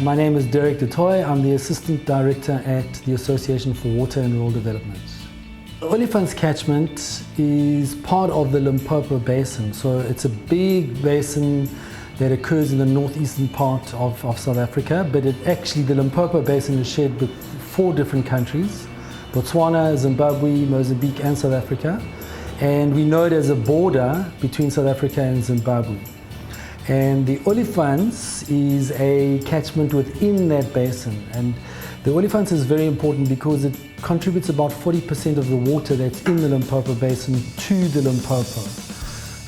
My name is Derek Du Toit. I'm the Assistant Director at the Association for Water and Rural Development. The Olifants catchment is part of the Limpopo Basin. So it's a big basin that occurs in the northeastern part of South Africa, but the Limpopo Basin is shared with 4 different countries: Botswana, Zimbabwe, Mozambique and South Africa. And we know it as a border between South Africa and Zimbabwe. And the Olifants is a catchment within that basin. And the Olifants is very important because it contributes about 40% of the water that's in the Limpopo Basin to the Limpopo.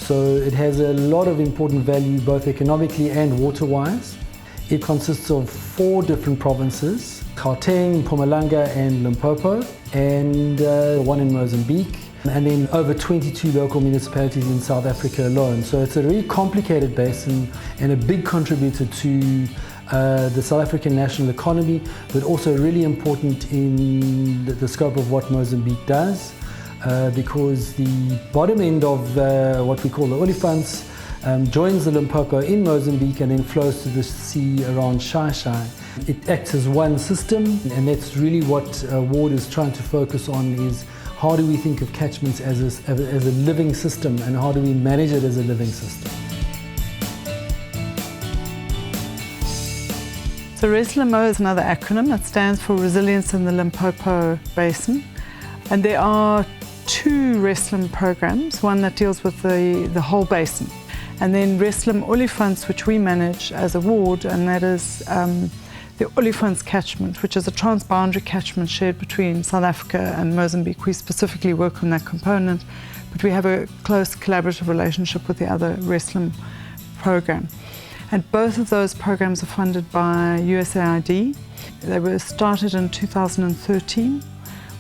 So it has a lot of important value both economically and water-wise. It consists of 4 different provinces: Gauteng, Mpumalanga and Limpopo, and one in Mozambique, and then over 22 local municipalities in South Africa alone. So it's a really complicated basin and a big contributor to the South African national economy, but also really important in the scope of what Mozambique does, because the bottom end of what we call the Olifants joins the Limpopo in Mozambique and then flows to the sea around Xai-Xai. It acts as one system, and that's really what WARD is trying to focus on, is how do we think of catchments as a living system, and how do we manage it as a living system. So RESLIMO is another acronym. It stands for Resilience in the Limpopo Basin. And there are 2 RESLIM programs, one that deals with the whole basin, and then RESLIM Olifants, which we manage as a ward, and that is the Olifants catchment, which is a transboundary catchment shared between South Africa and Mozambique. We specifically work on that component, but we have a close collaborative relationship with the other RESLIM program. And both of those programs are funded by USAID. They were started in 2013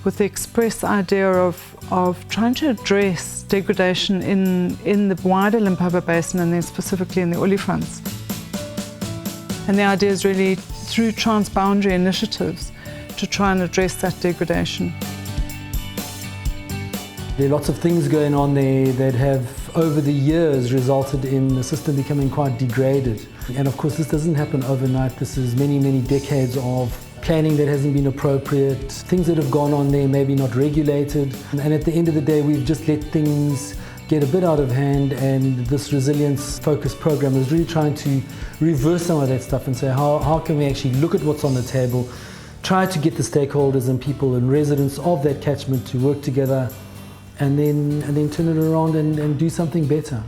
with the express idea of trying to address degradation in the wider Limpopo Basin, and then specifically in the Olifants. And the idea is really through transboundary initiatives to try and address that degradation. There are lots of things going on there that have over the years resulted in the system becoming quite degraded. And of course this doesn't happen overnight. This is many, many decades of planning that hasn't been appropriate, things that have gone on there maybe not regulated. And at the end of the day, we've just let things get a bit out of hand, and this resilience focused program is really trying to reverse some of that stuff and say how can we actually look at what's on the table, try to get the stakeholders and people and residents of that catchment to work together, and then turn it around and do something better.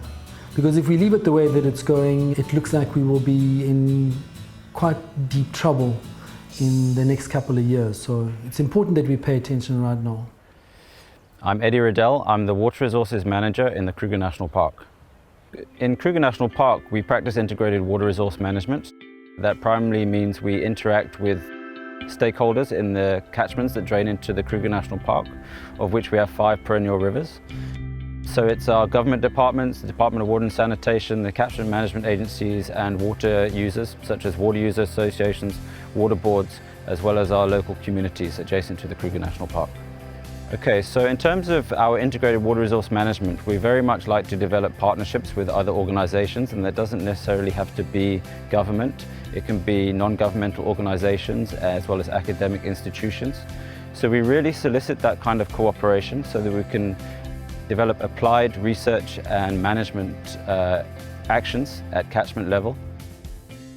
Because if we leave it the way that it's going, it looks like we will be in quite deep trouble in the next couple of years. So it's important that we pay attention right now. I'm Eddie Riddell. I'm the Water Resources Manager in the Kruger National Park. In Kruger National Park, we practice integrated water resource management. That primarily means we interact with stakeholders in the catchments that drain into the Kruger National Park, of which we have 5 perennial rivers. So it's our government departments, the Department of Water and Sanitation, the catchment management agencies and water users, such as water user associations, water boards, as well as our local communities adjacent to the Kruger National Park. Okay, so in terms of our integrated water resource management, we very much like to develop partnerships with other organizations, and that doesn't necessarily have to be government. It can be non-governmental organizations as well as academic institutions. So we really solicit that kind of cooperation so that we can develop applied research and management actions at catchment level,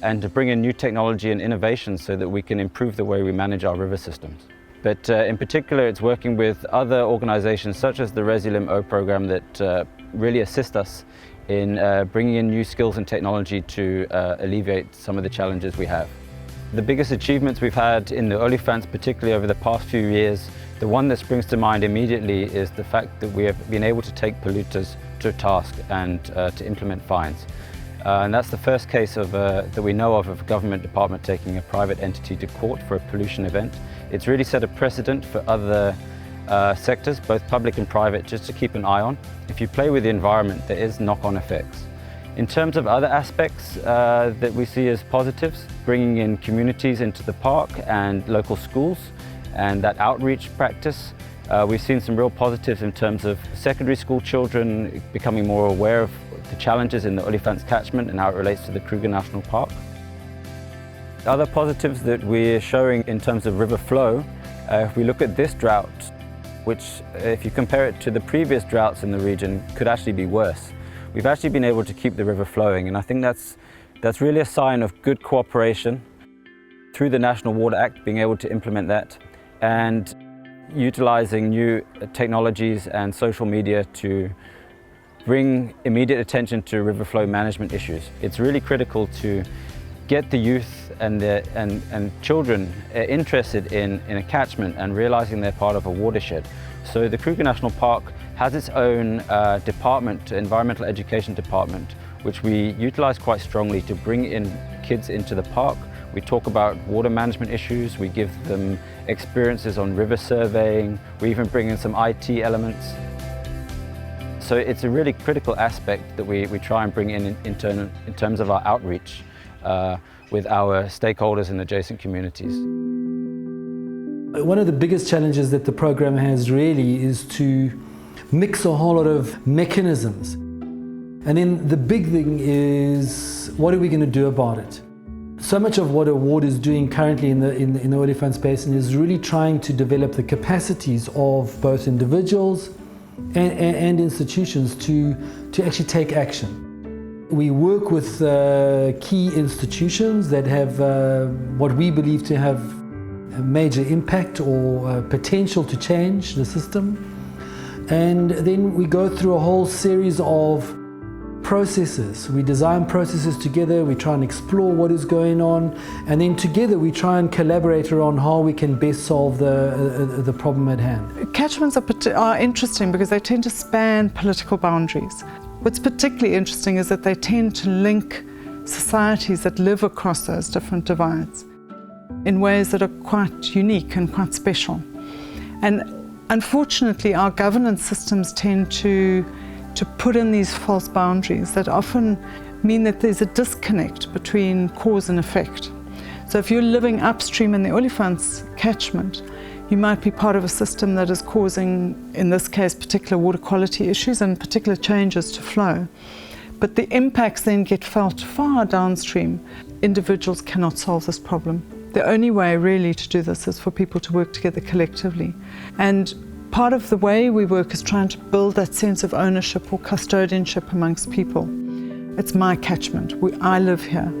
and to bring in new technology and innovations so that we can improve the way we manage our river systems. But in particular, it's working with other organizations such as the RESLIMO program that really assist us in bringing in new skills and technology to alleviate some of the challenges we have. The biggest achievements we've had in the Olifants, particularly over the past few years, the one that springs to mind immediately is the fact that we have been able to take polluters to task and to implement fines. And that's the first case that we know of a government department taking a private entity to court for a pollution event. It's really set a precedent for other sectors, both public and private, just to keep an eye on. If you play with the environment, there is knock-on effects. In terms of other aspects that we see as positives, bringing in communities into the park and local schools and that outreach practice, we've seen some real positives in terms of secondary school children becoming more aware of the challenges in the Olifants catchment and how it relates to the Kruger National Park. Other positives that we're showing in terms of river flow, if we look at this drought, which if you compare it to the previous droughts in the region, could actually be worse. We've actually been able to keep the river flowing, and I think that's really a sign of good cooperation through the National Water Act, being able to implement that and utilising new technologies and social media to bring immediate attention to river flow management issues. It's really critical to get the youth and children interested in a catchment and realising they're part of a watershed. So the Kruger National Park has its own department, environmental education department, which we utilise quite strongly to bring in kids into the park. We talk about water management issues, we give them experiences on river surveying, we even bring in some IT elements. So it's a really critical aspect that we try and bring in terms of our outreach with our stakeholders in adjacent communities. One of the biggest challenges that the program has really is to mix a whole lot of mechanisms. And then the big thing is, what are we going to do about it? So much of what award is doing currently in the Olifants Basin is really trying to develop the capacities of both individuals and institutions to actually take action. We work with key institutions that have what we believe to have a major impact or potential to change the system. And then we go through a whole series of processes. We design processes together, we try and explore what is going on, and then together we try and collaborate around how we can best solve the problem at hand. Catchments are interesting because they tend to span political boundaries. What's particularly interesting is that they tend to link societies that live across those different divides in ways that are quite unique and quite special. And unfortunately, our governance systems tend to put in these false boundaries that often mean that there's a disconnect between cause and effect. So if you're living upstream in the Olifants catchment, you might be part of a system that is causing, in this case, particular water quality issues and particular changes to flow. But the impacts then get felt far downstream. Individuals cannot solve this problem. The only way really to do this is for people to work together collectively. And part of the way we work is trying to build that sense of ownership or custodianship amongst people. It's my catchment. I live here.